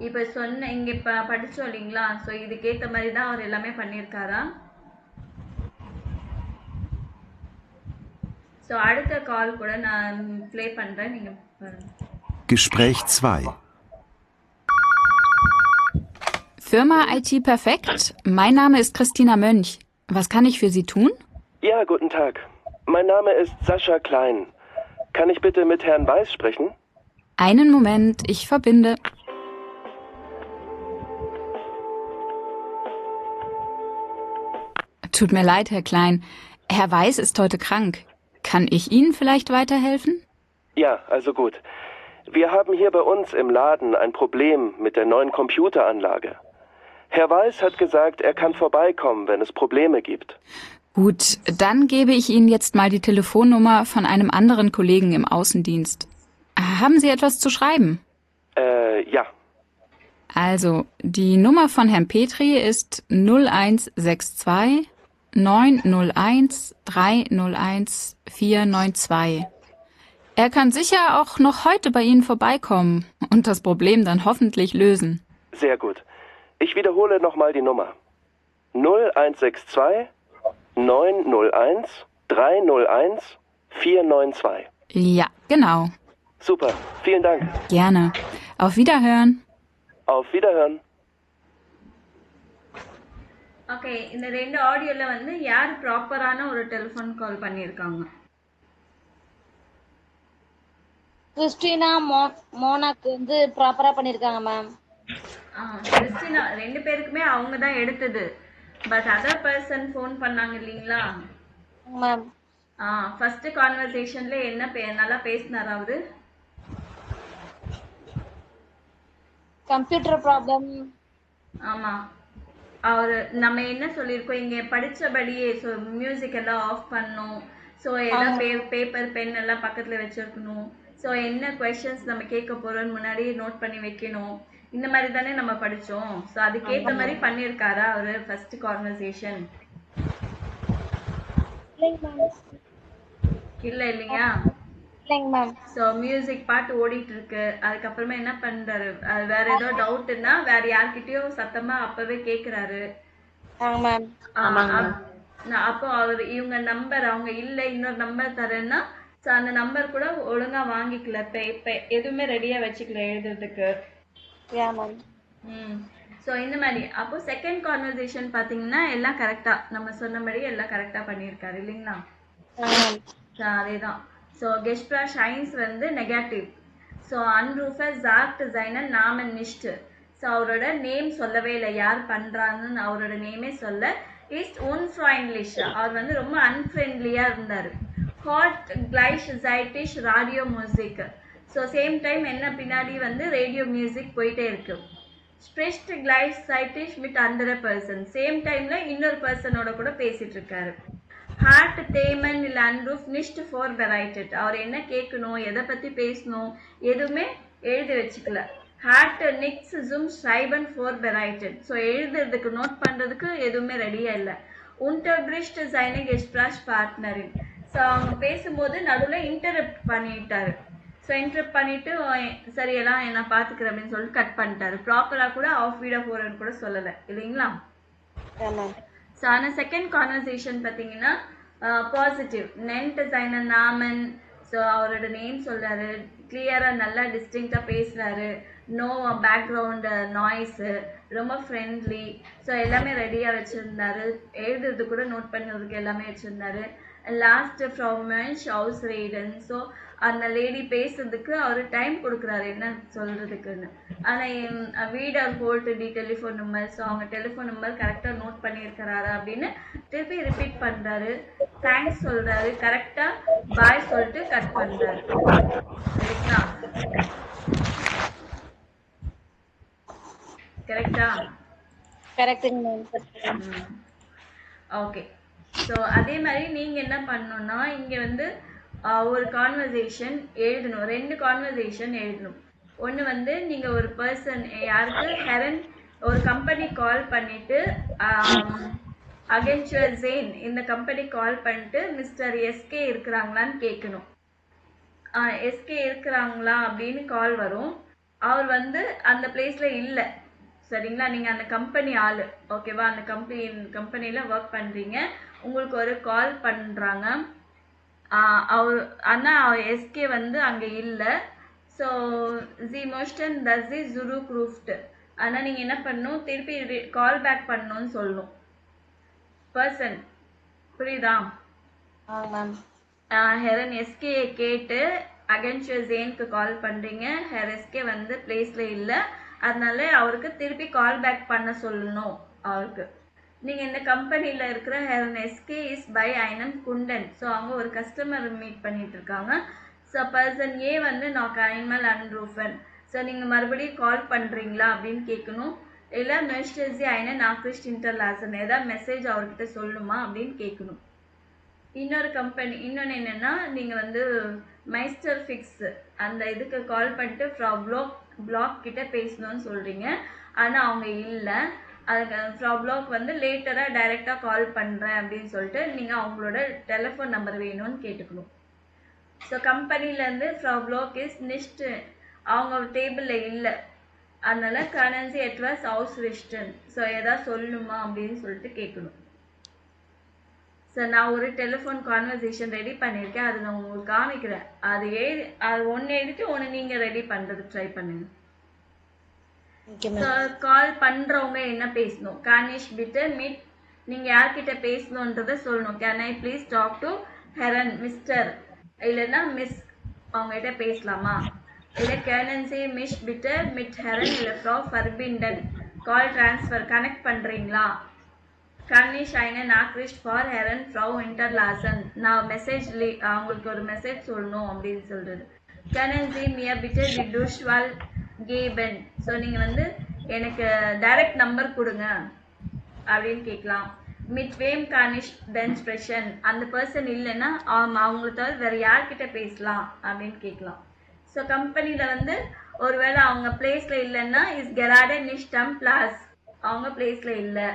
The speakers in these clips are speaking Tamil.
இப்ப சொன்ன இங்க இப்ப படிச்சோம் இல்லைங்களா? ஸோ இதுக்கேத்த மாரி தான் அவர் எல்லாமே பண்ணியிருக்காரா? ஸோ அடுத்த கால் கூட நான் ப்ளே பண்றேன். நீங்க பாருங்க. Gespräch 2. Firma IT Perfekt. Mein Name ist Christina Mönch. Was kann ich für Sie tun? Ja, guten Tag. Mein Name ist Sascha Klein. Kann ich bitte mit Herrn Weiß sprechen? Einen Moment, ich verbinde. Tut mir leid, Herr Klein. Herr Weiß ist heute krank. Kann ich Ihnen vielleicht weiterhelfen? Ja, also gut. Wir haben hier bei uns im Laden ein Problem mit der neuen Computeranlage. Herr Weiß hat gesagt, er kann vorbeikommen, wenn es Probleme gibt. Gut, dann gebe ich Ihnen jetzt mal die Telefonnummer von einem anderen Kollegen im Außendienst. Haben Sie etwas zu schreiben? Ja. Also, die Nummer von Herrn Petri ist 0162 901 301 492. Er kann sicher auch noch heute bei Ihnen vorbeikommen und das Problem dann hoffentlich lösen. Sehr gut. Ich wiederhole nochmal die Nummer. 0162 901 301 492. Ja, genau. Super. Vielen Dank. Gerne. Auf Wiederhören. Auf Wiederhören. Okay, இந்த 2 ஆடியோல வந்து யார் ப்ராப்பரான ஒரு டெலிஃபோன் கால் பண்ணியிருக்காங்க? கிறிஸ்டினா மோனாக்கு வந்து ப்ராப்பரா பண்ணிருக்காங்க மேம். கிறிஸ்டினா 2 பேருக்குமே அவங்க தான் எடுத்தது. பட் அதர் பர்சன் ஃபோன் பண்ணாங்க இல்லீங்களா? மேம். ஃபர்ஸ்ட் கான்வர்சேஷன்ல என்ன நல்லா பேசினாரா அவரு? Computer problem. ஆமா. அவரு நம்ம என்ன சொல்லியிருக்கோம் இங்க படிச்சபடியே மியூசிக் எல்லாம் ஆஃப் பண்ணணும். ஸோ ஏதாவது பேப்பர் பென் எல்லாம் பக்கத்துல வச்சிருக்கணும். ஸோ என்ன கொஸ்டின்ஸ் நம்ம கேட்க போறோம்னு முன்னாடி நோட் பண்ணி வைக்கணும். இந்த மாதிரி தானே நம்ம படிச்சோம். ஸோ அதுக்கேற்ற மாதிரி பண்ணியிருக்காரா அவரு ஃபர்ஸ்ட் கான்வர்சேஷன்? இல்ல இல்லையா? ஸோ மியூசிக் பாட்டு ஓடிட்டு இருக்கு. அதுக்கப்புறமா என்ன பண்றாரு, வேற ஏதோ டவுட்னா வேற யார்கிட்டயும் சத்தமா அப்பவே கேக்குறாரு. அப்போ அவர் இவங்க நம்பர் அவங்க இல்ல இன்னொரு நம்பர் தரேன்னா அந்த நம்பர் கூட ஒழுங்கா வாங்கிக்கல. எதுவுமே ரெடியா வச்சுக்கல எழுதுறதுக்கு. ஸோ இந்த மாதிரி அப்போ செகண்ட் கான்வர்சேஷன் பாத்தீங்கன்னா எல்லாம் கரெக்டா நம்ம சொன்னபடி எல்லாம் கரெக்டா பண்ணியிருக்காரு இல்லைங்களா? அதேதான். ஸோ கெஸ்ப்ராஷ் ஐன்ஸ் வந்து நெகட்டிவ். ஸோ அன்ரூஃபர் ஜாக்ட் ஜைனன் நாமன் நிஷ்ட். ஸோ அவரோட நேம் சொல்லவே இல்லை, யார் பண்ணுறாங்கன்னு அவரோட நேமே சொல்ல. இஸ்ட் உன்ஃப்ரெண்ட்லிஷ், அவர் வந்து ரொம்ப அன்ஃப்ரெண்ட்லியாக இருந்தார். ஹாட் கிளைஷ் ஜைட்டிஷ் radio music. So same time என்ன பின்னாடி வந்து ரேடியோ மியூசிக் போயிட்டே இருக்கு. ஸ்பிரிஸ்ட் கிளைஷ் சைட்டிஷ் வித் அண்டர் பர்சன், சேம் டைம்ல இன்னொரு பர்சனோட கூட பேசிட்டு இருக்காரு. ஹார்ட் தேமன் இல்லை அன்ரூஃப் நிஷ்ட் ஃபார் வெரைட்டட், அவர் என்ன கேட்கணும் எதை பற்றி பேசணும் எதுவுமே எழுதி வச்சுக்கல. ஹார்ட் நிக்ஸ் ஜூம் ஷைபன் ஃபார் வெரைட்டட், ஸோ எழுதுறதுக்கு நோட் பண்ணுறதுக்கு எதுவுமே ரெடியாக இல்லை. உன்டர்பிரிஸ்ட் சைனிக் எஸ்பிராஷ் பார்ட்னரின், ஸோ அவங்க பேசும்போது நடுவில் இன்டரப்ட் பண்ணிட்டாரு. ஸோ இன்டரப்ட் பண்ணிட்டு சரியெல்லாம் என்ன பார்த்துக்கிறேன் அப்படின்னு சொல்லிட்டு கட் பண்ணிட்டாரு. ப்ராப்பராக கூட ஆஃப் வீடா போறன்னு கூட சொல்லலை இல்லைங்களா? ஸோ ஆனால் செகண்ட் கான்வர்சேஷன் பார்த்தீங்கன்னா பாசிட்டிவ். நென்ட் சைன நாமன், ஸோ அவரோட நேம் சொல்கிறாரு. கிளியராக நல்லா டிஸ்டிங்க்டாக பேசுகிறாரு. நோ பேக்ரவுண்டு நாய்ஸு, ரொம்ப ஃப்ரெண்ட்லி. ஸோ எல்லாமே ரெடியாக வச்சுருந்தாரு. எழுதுறது கூட நோட் பண்ணுறதுக்கு எல்லாமே வச்சுருந்தாரு. லாஸ்ட் ஃப்ரம் மென்ஷ் ஹவுஸ் ரேடன், ஸோ அந்த லேடி பேசுறதுக்கு அவர் டைம் கொடுக்குறாரு என்ன சொல்றதுக்குன்னு. ஆனால் வீடு hold the telephone number, so அவங்க டெலிஃபோன் நம்பர் கரெக்டாக நோட் பண்ணியிருக்கிறாரா அப்படின்னு திருப்பி ரிப்பீட் பண்ணுறாரு. தேங்க்ஸ் சொல்கிறாரு. கரெக்டாக பாய் சொல்லிட்டு கட் பண்ணுறாரு. சரிங்களா? கரெக்டா? ஓகே. ஸோ அதே மாதிரி நீங்கள் என்ன பண்ணணும்னா இங்கே வந்து ஒரு கான்வர்சேஷன் எழுதணும். 2 கான்வர்சேஷன் எழுதணும். ஒன்று வந்து நீங்கள் ஒரு பர்சன் யாருக்கு ஹெரன் ஒரு கம்பெனி கால் பண்ணிட்டு அகென்ச்சுவர் ஜெயின் இந்த கம்பெனி கால் பண்ணிட்டு மிஸ்டர் எஸ்கே இருக்கிறாங்களான்னு கேட்கணும். எஸ்கே இருக்கிறாங்களா அப்படின்னு கால் வரும். அவர் வந்து அந்த பிளேஸ்ல இல்லை. சரிங்களா? நீங்க அந்த கம்பெனி ஆளு, ஓகேவா? அந்த கம்பெனில ஒர்க் பண்றீங்க. உங்களுக்கு ஒரு கால் பண்றாங்க. அவர் ஆனா எஸ்கே வந்து அங்க இல்ல. ஸோ சி மோஸ்டன் தஸ் தி ஜுருக் ரூஃப்ட். ஆனா நீங்க என்ன பண்ணணும், திருப்பி கால் பேக் பண்ணணும்னு சொல்லணும் பர்சன். புரியுதா? மேம். ஹெரன் எஸ்கே கேட்டு அகென்ஷியர் ஜேனுக்கு கால் பண்றீங்க. எஸ்கே வந்து பிளேஸ்ல இல்ல, அதனால அவருக்கு திருப்பி கால் பேக் பண்ண சொல்லணும் அவருக்கு. நீங்க இந்த கம்பெனில இருக்கிற ஹெரன் எஸ்கே இஸ் பை ஐனம் குண்டன். ஸோ அவங்க ஒரு கஸ்டமர் மீட் பண்ணிட்டு இருக்காங்க. ஸோ பர்சன் ஏ வந்து நான் ஐமல் அன்ரூஃபன். ஸோ நீங்க மறுபடியும் கால் பண்றீங்களா அப்படின்னு கேட்கணும். இல்ல மெஸ்டர்ஸி ஐன நாக்ரிஸ்ட் இன்டர்லாசன், ஏதாவது மெசேஜ் அவர்கிட்ட சொல்லணுமா அப்படின்னு கேட்கணும். இன்னொன்று என்னன்னா, நீங்க வந்து மைஸ்டர் ஃபிக்ஸ் அந்த இதுக்கு கால் பண்ணிட்டு பிளாக் கிட்ட பேசணும்னு சொல்றீங்க. ஆனா அவங்க இல்லை. அதுக்கு பிளாக் வந்து லேட்டரா டைரக்டா கால் பண்றேன் அப்படின்னு சொல்லிட்டு நீங்க அவங்களோட டெலிஃபோன் நம்பர் வேணும்னு கேட்டுக்கணும். ஸோ கம்பெனில இருந்து பிளாக் இஸ் நிஸ்ட், அவங்க டேபிள்ல இல்லை, அதனால கரன்சி எட்வாஸ் ஹவுஸ் ரிஸ்டன். ஸோ ஏதாவது சொல்லணுமா அப்படின்னு சொல்லிட்டு கேட்கணும். ஸோ நான் ஒரு டெலிஃபோன் கான்வர்சேஷன் ரெடி பண்ணியிருக்கேன், அது நான் உங்களுக்கு காமிக்கிறேன். அது ஒன்று எழுதிட்டு ஒன்று நீங்கள் ரெடி பண்ணுறதுக்கு ட்ரை பண்ணுங்க. கால் பண்ணுறவங்க என்ன பேசணும்? கானிஷ் பிட்டு மீட், நீங்கள் யார்கிட்ட பேசணுன்றதை சொல்லணும். Can I please talk to ஹெரன் மிஸ்டர், இல்லைன்னா மிஸ், அவங்ககிட்ட பேசலாமா? இல்லை கேனன்சி மிஸ் பிட்டு மிட் ஹெரன், இல்லை ஃப்ரா ஃபர்பிண்டன், கால் டிரான்ஸ்ஃபர் கனெக்ட் பண்ணுறீங்களா? கன்னிஷ் ஐன நாக்ரிஸ்ட் ஃபார் ஹெரன் ஃப்ரவ் இன்டர்லாசன், நான் அவங்களுக்கு ஒரு மெசேஜ் சொல்லணும் அப்படின்னு சொல்றது. கனன்சி மியா பிட்டர் தி டுஷ்வால் கேபன். ஸோ நீங்க வந்து எனக்கு டைரக்ட் நம்பர் கொடுங்க அப்படின்னு கேட்கலாம். மிட் வேம் கானிஷ் தென் ஸ்பெஷன், அந்த பர்சன் இல்லைன்னா அவங்கள தவிர வேற யார்கிட்ட பேசலாம் அப்படின்னு கேட்கலாம். ஸோ கம்பெனில வந்து ஒருவேளை அவங்க பிளேஸ்ல இல்லைன்னா இஸ் கெராடே நிஷ்டம் பிளாஸ், அவங்க பிளேஸ்ல இல்லை,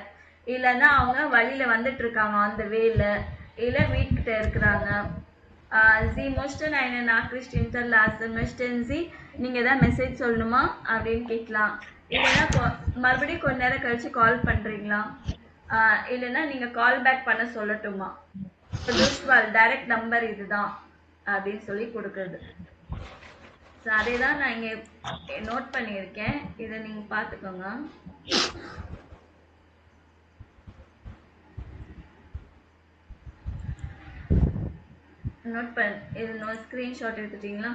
இல்லைன்னா அவங்க வழியில வந்துட்டு இருக்காங்க அந்த வேல, இல்லை வீட்டுக்கிட்ட இருக்கிறாங்க. ஜி மோஸ்டன் ஐன நாக்ரிஸ்ட் இன்டர்லாசன் மெஸ்டன்சி, நீங்க ஏதாவது மெசேஜ் சொல்லணுமா அப்படின்னு கேட்கலாம். இல்லைன்னா மறுபடியும் கொஞ்ச நேரம் கழிச்சு கால் பண்றீங்களா, இல்லைன்னா நீங்க கால் பேக் பண்ண சொல்லட்டுமா? டைரக்ட் நம்பர் இதுதான் அப்படின்னு சொல்லி கொடுக்கறது. ஸோ அதே தான் நான் இங்கே நோட் பண்ணியிருக்கேன், இதை நீங்க பார்த்துக்கோங்க. நோட் பண்ண இது ஸ்கிரீன்ஷாட் எடுத்துட்டீங்களா?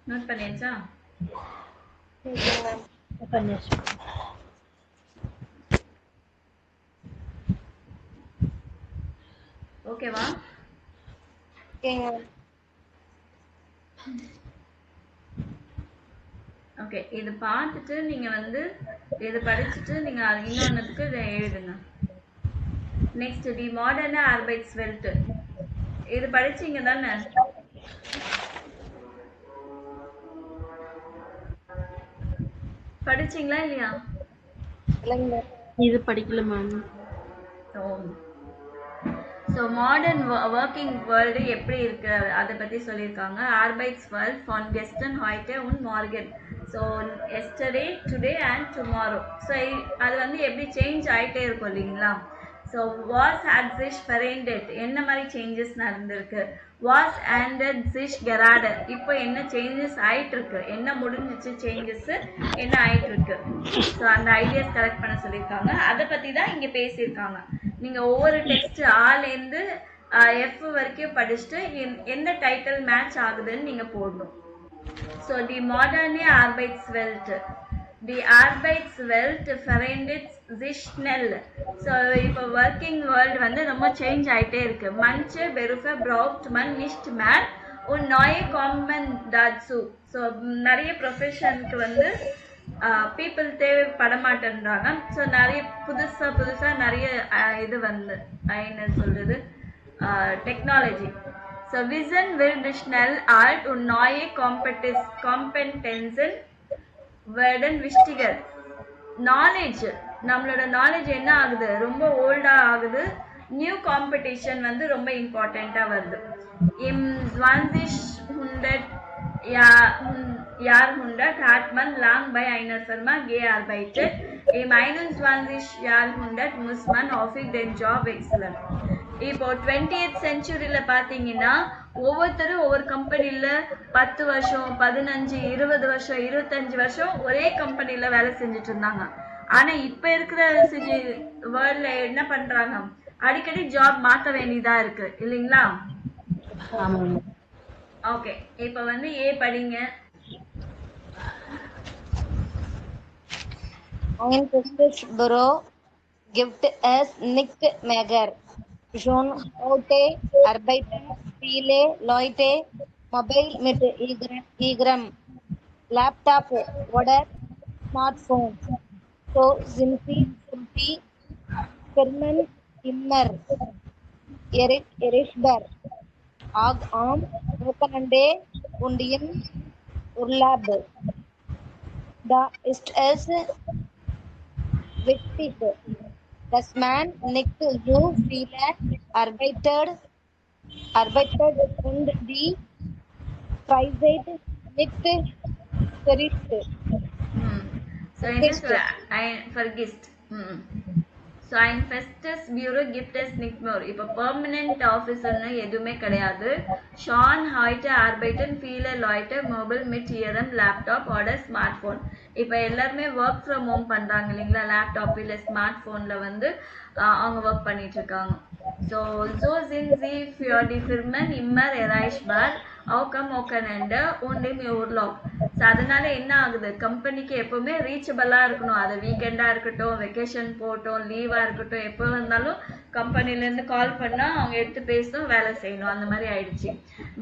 நோட் பண்ணியாச்சா? ஓகேவா? ஓகே, இது பார்த்துட்டு நீங்க வந்து இதை படிச்சுட்டு நீங்க இன்னொன்னுக்கு இதை எழுதுங்க. நெக்ஸ்ட் தி மாடர்ன் ஆர்பைட்ஸ்வெல்ட், இது படிச்சீங்க தானே? படிச்சீங்களா இல்லையா? இது படிக்கல ma'am. So modern working world எப்படி இருக்கு அதை பற்றி சொல்லியிருக்காங்க. ஆர்பைட்ஸ் வேர்ல்ட் ஃபான் கெஸ்டன் ஹாய்டே உன் Morgan. So yesterday, today and tomorrow. So அது வந்து எப்படி சேஞ்ச் ஆகிட்டே இருக்கும் இல்லைங்களா? ஸோ வாஸ் ஹேட் சிஷ் ஃபெரெண்டட், என்ன மாதிரி சேஞ்சஸ் நடந்திருக்கு? வாஸ் ஆண்டட் சிஷ் கெராடர், இப்போ என்ன சேஞ்சஸ் ஆயிட்டு இருக்கு, என்ன முடிஞ்சிச்சு சேஞ்சஸ், என்ன ஆயிட்டு இருக்கு. ஸோ அந்த ஐடியாஸ் கலெக்ட் பண்ண சொல்லியிருக்காங்க, அதை பற்றி தான் இங்கே பேசியிருக்காங்க. நீங்கள் ஒவ்வொரு டெக்ஸ்ட் ஆலேருந்து எஃப் வரைக்கும் படிச்சுட்டு எந்த டைட்டில் மேட்ச் ஆகுதுன்னு நீங்கள் போடணும். ஸோ தி மாடர்னே ஆர்பைட்ஸ்வெல்ட், தி ஆர்பைட்ஸ்வெல்ட் ஃபெரெண்டட் சிஷ் ஸ்னெல். ஸோ இப்போ ஒர்க்கிங் வேர்ல்டு வந்து ரொம்ப சேஞ்ச் ஆகிட்டே இருக்கு. மன்ச்சு பெருஃப ப்ரௌப்ட் மன் நிஷ்ட் மேன் உன் நாயே காமன் டாட்ஸு. ஸோ நிறைய ப்ரொஃபஷனுக்கு வந்து பீப்புள் தேவைப்பட மாட்டேன்றாங்க. ஸோ நிறைய புதுசாக நிறைய இது வந்து என்ன சொல்றது, technology. So Wissen wird schnell alt und neue Kompetenzen werden wichtiger. Knowledge, நம்மளோட நாலேஜ் என்ன ஆகுது, ரொம்ப ஓல்டா ஆகுது. நியூ காம்படிஷன் வந்து ரொம்ப இம்பார்ட்டண்ட்டாக வருது. Im 2000 Jahrhundert hat man lang bei einer Firma gearbeitet. Im 21. Jahrhundert muss man häufig den Job wechseln. இப்போ 20th செஞ்சுரியில பார்த்தீங்கன்னா ஒவ்வொருத்தரும் ஒவ்வொரு கம்பெனியில் 10 வருஷம் 15 20 வருஷம் 25 வருஷம் ஒரே கம்பெனியில் வேலை செஞ்சுட்டு இருந்தாங்க. ஆனால் இப்போ இருக்கிற வேர்ல்டில் என்ன பண்ணுறாங்க, அடிக்கடி ஜாப் மாற்ற வேண்டியதாக இருக்கு இல்லைங்களா? ஓகே, இப்போ வந்து ஏ படிங்க. Ein festes Büro gibt es nicht mehr. Schon heute arbeiten viele Leute mobil mit ihrem Laptop oder Smartphone. So sind die Firmen immer erreichbar. Auch am Wochenende und im Urlaub. Da ist es wichtig, dass man nicht so viele arbeitet und die Freizeit nicht vergisst. So vergisst. So ein festes Büro gibt es nicht mehr. இப்போ permanent ஆஃபீஸர்னு எதுவுமே கிடையாது. Schon heute arbeiten viele Leute mobile mit ihrem Laptop oder Smartphone. இப்போ எல்லாருமே ஒர்க் ஃப்ரம் ஹோம் பண்றாங்க இல்லைங்களா, லேப்டாப் இல்லை ஸ்மார்ட் ஃபோனில் வந்து அவங்க ஒர்க் பண்ணிட்டு இருக்காங்க. So sind sie für die Firmen immer erreichbar, auch am Wochenende und im Urlaub. So அதனால என்ன ஆகுது, கம்பெனிக்கு எப்பவுமே ரீச்சபிளாக இருக்கணும். அது வீக்கெண்டாக இருக்கட்டும், வெக்கேஷன் போட்டோம், லீவாக இருக்கட்டும், எப்போ வந்தாலும் கம்பெனிலேருந்து கால் பண்ணால் அவங்க எடுத்து பேசணும், வேலை செய்யணும், அந்த மாதிரி ஆயிடுச்சு.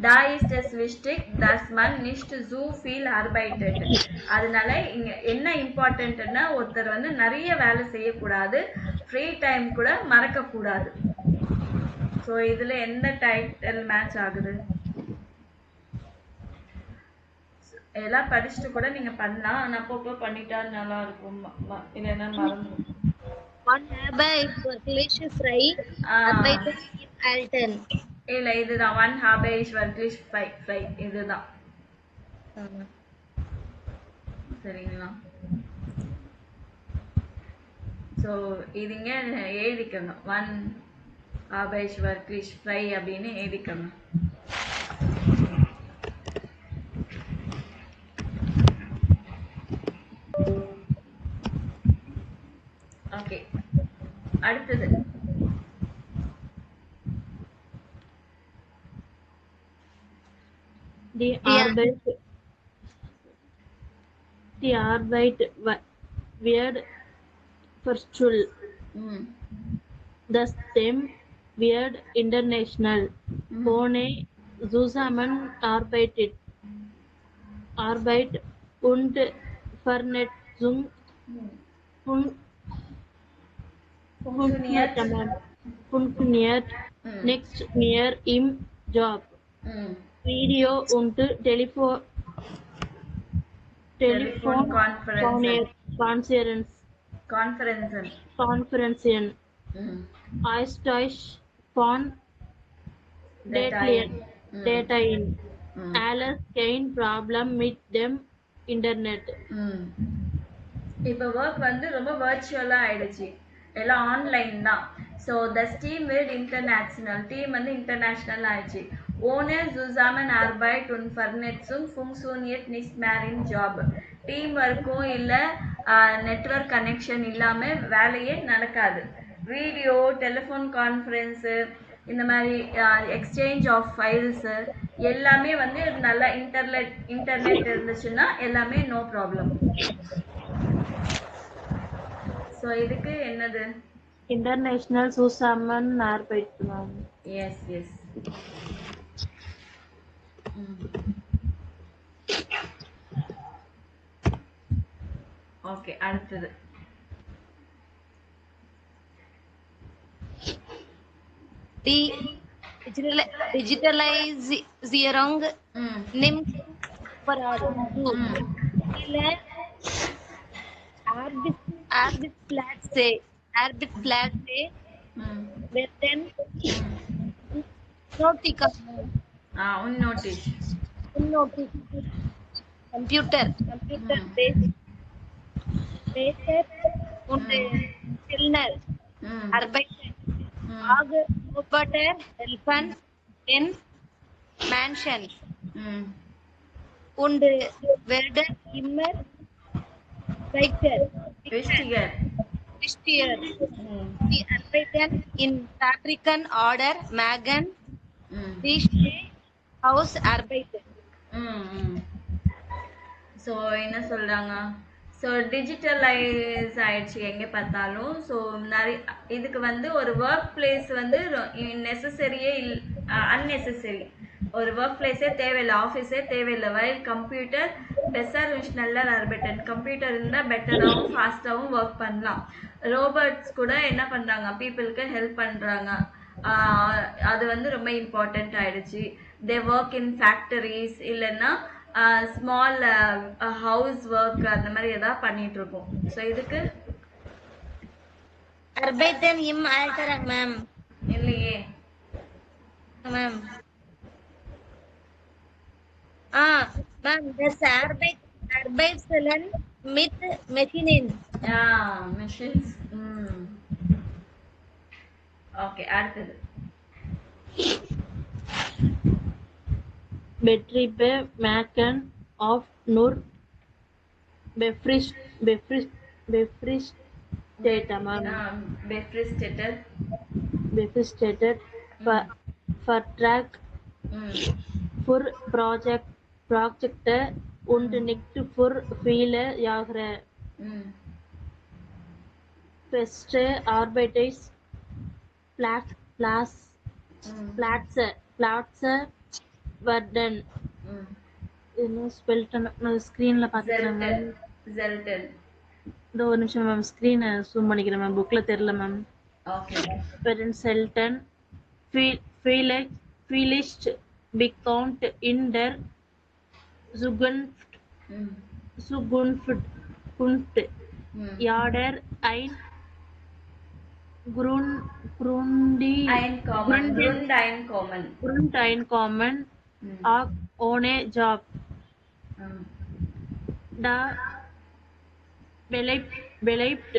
Da ist es wichtig, dass man nicht so viel arbeitet. அதனால இங்கே என்ன இம்பார்ட்டன்ட்னா, ஒருத்தர் வந்து நிறைய வேலை செய்யக்கூடாது, ஃப்ரீ டைம் கூட மறக்கக்கூடாது. ஸோ இதில் எந்த டைட்டில் மேட்ச் ஆகுது? எல்லாம் படிச்சுட்டு கூட நீங்க பண்ணலாம், ஆனா அப்பப்போ பண்ணிட்டா நல்லா இருக்கும், இல்லைன்னா மறந்துடும். இல்ல இதுதான் ஒன் ஹாபேஷ் வர்க்லிஷ் ஃப்ரை இதுதான். சரிங்களா? ஸோ இதுங்க எழுதிக்கணும், ஒன் ஹாபேஷ் வர்க்லிஷ் ஃப்ரை அப்படின்னு எழுதிக்கணும். ஓகே, அடுத்தது Die Arbeit wird virtual. Das Team wird international. Ohne Zusammenarbeit und Vernetzung funktioniert nicht mehr im Job. Video und Telefonkonferenzen. Austausch von Dateien. Alles kein Problem mit dem Internet. இப்போ ஒர்க் வந்து ரொம்ப வர்ச்சுவலாக ஆயிடுச்சு, எல்லாம் ஆன்லைன் தான். So the team wird international, team வந்து இன்டர்நேஷ்னல் ஆயிடுச்சு. Ohne Zusammenarbeit und Vernetzung funktioniert nicht mehr im Job. Team ஒர்க்கும் இல்லை, நெட்வொர்க் கனெக்ஷன் இல்லாமல் வேலையே நடக்காது. வீடியோ, டெலிஃபோன் கான்ஃபரன்ஸு, இந்த மாதிரி எக்ஸ்சேஞ்ச் ஆஃப் ஃபைல்ஸு எல்லாமே வந்து நல்லா இன்டர்நெட் இருந்துச்சுன்னா எல்லாமே நோ ப்ராப்ளம். ஸோ இதுக்கு என்னது? International Zusammenarbeit. Yes yes. Okay, அடுத்தது Die Digitalisierung nimmt überall zu. Viele Arbeitsplätze werden Unnoticed. unnoticed. Computer-based und Kellner arbeiten. Roboter helfen in Mansions und werden immer Wichtiger. wichtiger. Sie arbeiten in Fabriken oder machen die Hausarbeiten. So என்ன சொல்றாங்க ஸோ டிஜிட்டலைஸ் ஆயிடுச்சு எங்கே பார்த்தாலும் ஸோ நிறைய இதுக்கு வந்து ஒரு ஒர்க் பிளேஸ் வந்து நெசசரியே அன்னெசசரி ஒரு ஒர்க் பிளேஸே தேவையில்லை ஆஃபீஸே தேவையில்லை வயல் கம்ப்யூட்டர் பெஸ்ஸார் ஸ்னெல்லர் ஆர்பிட்டன் கம்ப்யூட்டர் இருந்தால் பெட்டராகவும் ஃபாஸ்ட்டாகவும் ஒர்க் பண்ணலாம் ரோபோட்ஸ் கூட என்ன பண்ணுறாங்க பீப்புளுக்கு ஹெல்ப் பண்ணுறாங்க அது வந்து ரொம்ப இம்பார்ட்டண்ட் ஆயிடுச்சு தே ஒர்க் இன் ஃபேக்டரிஸ் இல்லைன்னா ஸ்மால் ஹவுஸ் ஒர்க் அந்த மாதிரி ஏதாவது பண்ணிட்டு இருக்கோம் ஸோ இதுக்கு Arbeiten im Alltag, ma'am. இல்லையே Ma'am. Ma'am, das Arbeitsstellen mit Maschinen. Machines okay அடுத்தது Betriebe machen auf nur befristete Vertrag für Projekte und nicht für viele Jahre. Feste Arbeitsplätze werden ஸ்கிரீன்ல பாத்துக்கிறேன் மேம் ஜெல்டன் இந்த ஒரு நிமிஷம் மேம் ஸ்கிரீனை ஜூம் பண்ணிக்கிறேன் மேம் புக்ல தெரியல ma'am okay Parent Selten vielleicht bekommt in der Zukunft Jader ein Grundeinkommen auch ohne Job. Da bleibt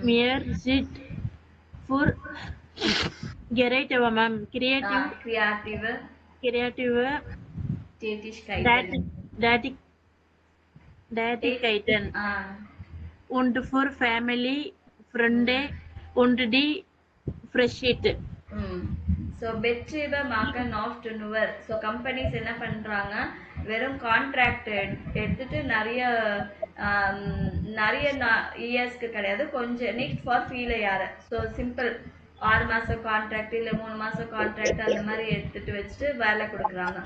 mehr Zeit für kreative Tätigkeiten und für Family, Freunde und die Freiheit. So பெட்ரீபர் மார்க்கன் ஆஃப் டு நுவர் ஸோ கம்பெனிஸ் என்ன பண்ணுறாங்க வெறும் கான்ட்ராக்ட் எடுத்துட்டு நிறைய இயர்ஸ்க்கு கிடையாது கொஞ்சம் நெக்ஸ்ட் ஃபார் ஃபீல் யார் ஸோ சிம்பிள் 6 மாதம் கான்ட்ராக்ட் இல்லை 3 மாதம் கான்ட்ராக்ட் அந்த மாதிரி எடுத்துட்டு வச்சுட்டு வேலை கொடுக்குறாங்க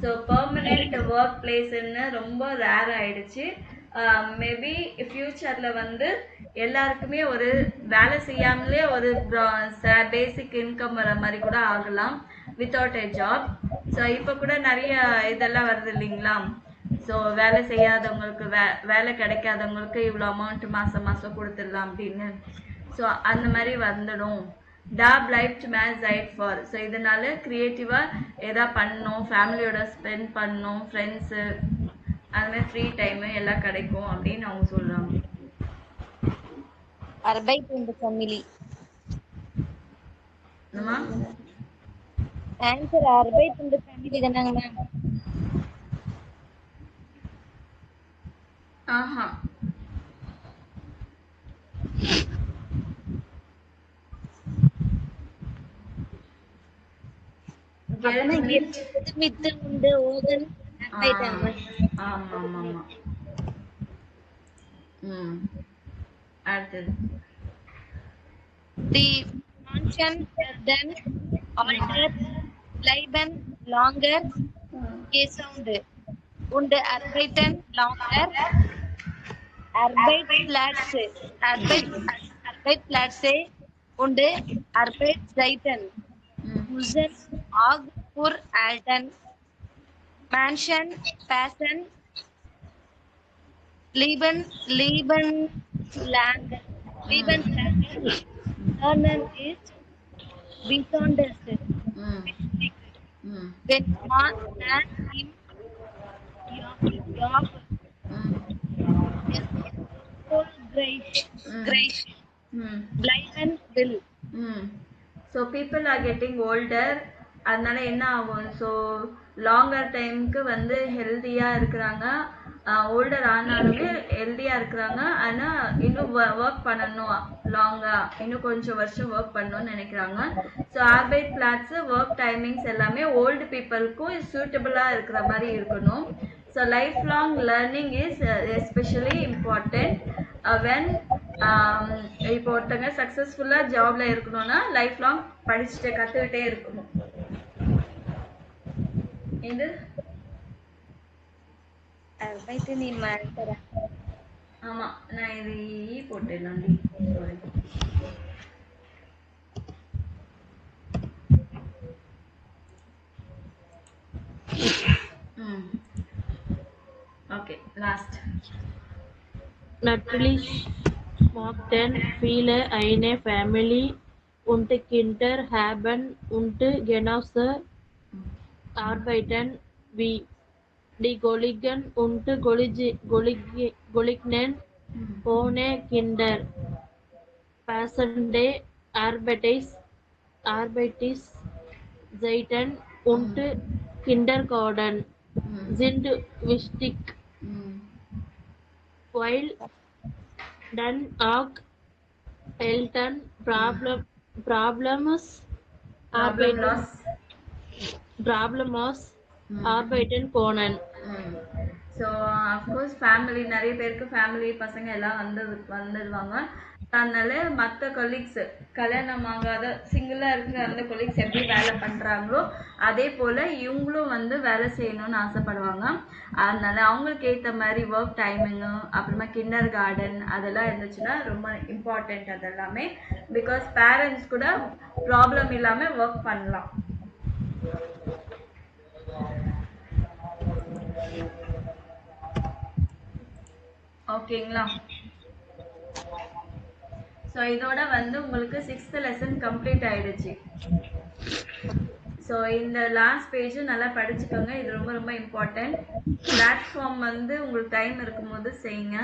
ஸோ பெர்மனெண்ட் ஒர்க் பிளேஸ்ன்னு ரொம்ப ரேர் ஆயிடுச்சு மேபி ஃபியூச்சரில் வந்து எல்லாருக்குமே ஒரு வேலை செய்யாமலே ஒரு பேசிக் இன்கம் வர மாதிரி கூட ஆகலாம் வித்தவுட் எ ஜாப் ஸோ இப்போ கூட நிறைய இதெல்லாம் வருது இல்லைங்களா ஸோ வேலை செய்யாதவங்களுக்கு வேலை கிடைக்காதவங்களுக்கு இவ்வளோ அமௌண்ட் மாதம் கொடுத்துடலாம் அப்படின்னு ஸோ அந்த மாதிரி வந்துடும் டா பிளைப்ட் மேட்ச் ஐட் ஃபார் ஸோ இதனால க்ரியேட்டிவாக எதாவது பண்ணணும் ஃபேமிலியோட ஸ்பெண்ட் பண்ணணும் ஃப்ரெண்ட்ஸு அது மாதிரி ஃப்ரீ டைமு எல்லாம் கிடைக்கும் அப்படின்னு அவங்க சொல்கிறாங்க Arbeit und Family. Answer Arbeit und Family தானங்க மேம் ஆஹா மித்து உண்டு ஓதன் ஆயிட்டாங்க ஆமா ஆமா ஆமா அடுத்தது Die Menschen werden alter bleiben longer gesund und arbeiten longer Arbeitsplätze und Arbeitszeiten müssen auch Pur Alton, Mansion, Passion, Lieben Land, Lebenslangen, Lernen ist besonders ம் wichtig. ம் Wenn man im Job erfolgreich ம் bleiben will. ம் so people are getting older, அதனால என்ன ஆகும், ஸோ லாங்கர் டைமுக்கு வந்து ஹெல்த்தியாக இருக்கிறாங்க, ஓல்டர் ஆனாலுமே ஹெல்த்தியாக இருக்கிறாங்க, ஆனால் இன்னும் ஒர்க் பண்ணணும், லாங்காக இன்னும் கொஞ்சம் வருஷம் ஒர்க் பண்ணணும்னு நினைக்கிறாங்க. ஸோ ஆர்பைட் பிளாட்ஸு ஒர்க் டைமிங்ஸ் எல்லாமே ஓல்டு பீப்புளுக்கும் சூட்டபுளாக இருக்கிற மாதிரி இருக்கணும். So life long learning is especially important when இப்போ ஒருத்தங்க சக்ஸஸ்ஃபுல்லாக ஜாப்ல இருக்கணும்னா லைஃப் லாங் படிச்சுட்டு கற்றுக்கிட்டே இருக்கணும். இது Arbeit in Manchester. ஆமாம், நான் இது போட்டுடலாண்டி, சாரி. ம் okay, last. Natürlich mochten viele eine Family und Kinder haben und genauso arbeiten wie die Kollegen und Kolleginnen ohne Kinder. Passende Arbeitszeiten und Kindergarten sind wichtig, ம் weil dann auch Eltern Problems arbeiten können. So of course family, நிறைய பேருக்கு ஃபேமிலி பசங்க எல்லாம் வந்துடுவாங்க. அதனால மற்ற கொலீக்ஸ், கல்யாணம் ஆகாத சிங்கிளாக இருக்கிற அந்த கொலீக்ஸ் எப்படி வேலை பண்ணுறாங்களோ அதே போல் இவங்களும் வந்து வேலை செய்யணும்னு ஆசைப்படுவாங்க. அதனால அவங்களுக்கு ஏற்ற மாதிரி ஒர்க் டைமிங்கு, அப்புறமா கிண்டர் கார்டன் அதெல்லாம் இருந்துச்சுன்னா ரொம்ப இம்பார்ட்டண்ட் அதெல்லாமே. பிகாஸ் பேரண்ட்ஸ் கூட ப்ராப்ளம் இல்லாமல் ஒர்க் பண்ணலாம். ஓகேங்களா? ஸோ இதோட வந்து உங்களுக்கு 6th லெசன் கம்ப்ளீட் ஆயிடுச்சு. ஸோ இந்த லாஸ்ட் பேஜ் நல்லா படிச்சுக்கோங்க, இது ரொம்ப ரொம்ப இம்பார்ட்டன்ட். பிளாட்ஃபார்ம் வந்து உங்களுக்கு டைம் இருக்கும்போது செய்யுங்க.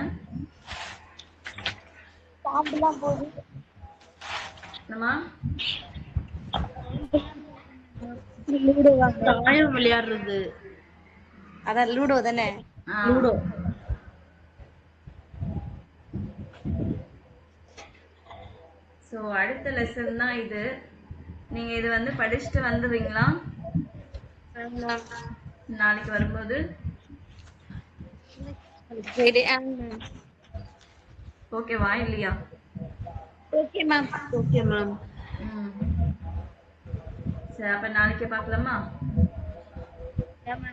என்னம்மா? தாயம் விளையாடுறது. அதான் லூடோ தானே? லூடோ. ஸோ அடுத்த லெசன் தான் இது. நீங்க இது வந்து படிச்சுட்டு வந்துடுவீங்களா நாளைக்கு வரும்போது? ஓகேவா இல்லையா? Okay ma'am. Okay ma'am. சரி, அப்ப நாளைக்கு பார்க்கலாமா? ஆமா.